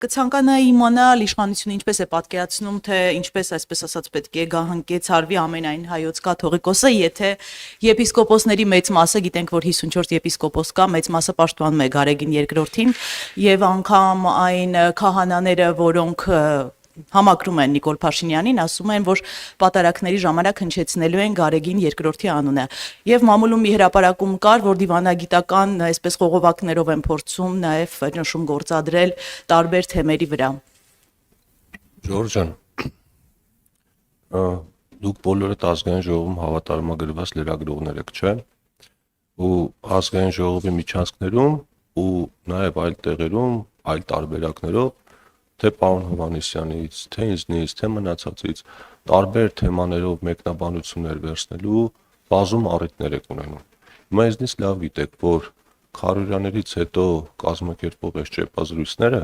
Կցանկանայի իմանալ իշխանությունը ինչպես է պատկերացնում, թե ինչպես այսպես ասած պետք է գահանկեցարվի ամենայն հայոց կաթողիկոսը, եթե եպիսկոպոսների մեծ մասը, գիտենք, որ 54 եպիսկոպոս կա, մեծ մասը պաշտպանում է Գարեգին II-ին, եւ անգամ այն քահանաները, որոնք համակրում են Նիկոլ Փաշինյանին, ասում են, որ պատարակների ժամանակ հնչեցնելու են Գարեգին II-ի անունը։ Եվ մամուլում մի հրապարակում կար, որ դիվանագիտական այսպես խողովակներով են փորձում նաև նշում գործադրել տարբեր թեմերի վրա։ Ժորժ ջան, դուք բոլորդ ազգային ժողովում հավատարմագրված լրագրողներ եք, չէ՞։ Ու ազգային ժողովի միջանցքներում ու նաև այլ տեղերում, այլ տարբերակներով թե պարոն Հովհաննիսյանից, թե ինձնից, թե մնացածից տարբեր թեմաներով մեկնաբանություններ վերցնելու բազում առիթներ եք ունենում։ Հիմա ինձնից լավ գիտեք, որ քարոզիաներից հետո կազմակերպող այս ճեպազրույցները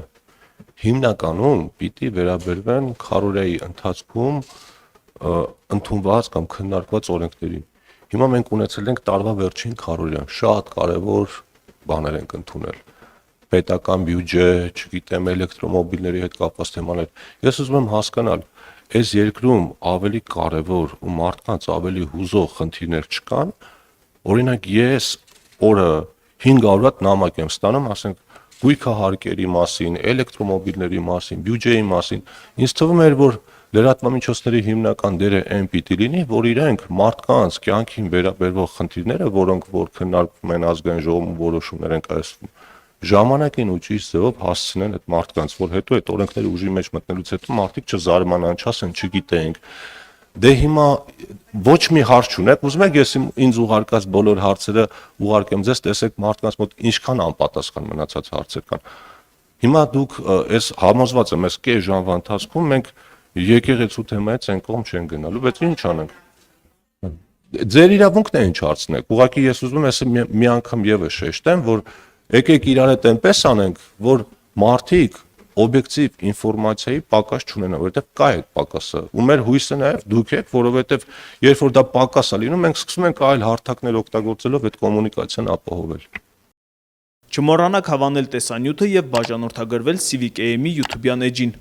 հիմնականում պիտի վերաբերվեն քարոզիայի ընթացքում ընդունված կամ քննարկված օրենքներին։ Հիմա մենք ունեցել ենք տարվա վերջին քարոզիան, շատ կարևոր բաներ ենք ընդունել։ Պետական բյուջե, չգիտեմ, էլեկտրոմոբիլների հետ կապված թեմաներ։ Ես ուզում եմ հասկանալ, այս երկրում ավելի կարևոր ու մարդկանց ավելի հուզող խնդիրներ չկան։ Օրինակ ես օրը 500 հատ նամակ եմ ստանում, ասենք գույքահարկերի մասին, էլեկտրոմոբիլների մասին, բյուջեի մասին։ Ինձ թվում էր, որ լրատվամիջոցների հիմնական դերը այն պիտի լինի, որ իրենք մարդկանց կյանքին վերաբերող խնդիրները, որոնք որ քննարկվում են ազգային ժողովում որոշումներ են կայացվում, ժամանակին ու ճիշտ ձևով հասցնեն այդ մարդկանց, որ հետո այդ օրենքները ուժի մեջ մտնելուց հետո մարդիկ չզարմանան, չասեն, չգիտենք։ Դե հիմա ոչ մի հարց չունեք, ուզում եք ես ինձ ուղարկած բոլոր հարցերը ուղարկեմ ձեզ, տեսեք մարդկանց մոտ ինչքան անպատասխան մնացած հարցեր կան։ Հիմա դուք այս համոզված եմ, այս կես ժամվա ընթացքում մենք եկեղեցու թեմայից այն կողմ չեն գնալու, բայց ինչ անենք։ Ձեր իրավունքն է ինչ հարցնեք։ Ուղղակի ես ուզում եմ մի անգամ եւս շեշտեմ, որ եկեք իրար հետ այնպես անենք, որ մարդիկ օբյեկտիվ ինֆորմացիայի պակաս չունենան, որովհետև կա այդ պակասը։ Ու մեր հույսը նաև դուք եք, որովհետև երբ որ դա պակաս է լինում, մենք սկսում ենք այլ հարթակներ օգտագործելով այդ կոմունիկացիան ապահովել։ Չմոռանաք հավանել տեսանյութը եւ բաժանորդագրվել Civic AM-ի YouTube-յան էջին։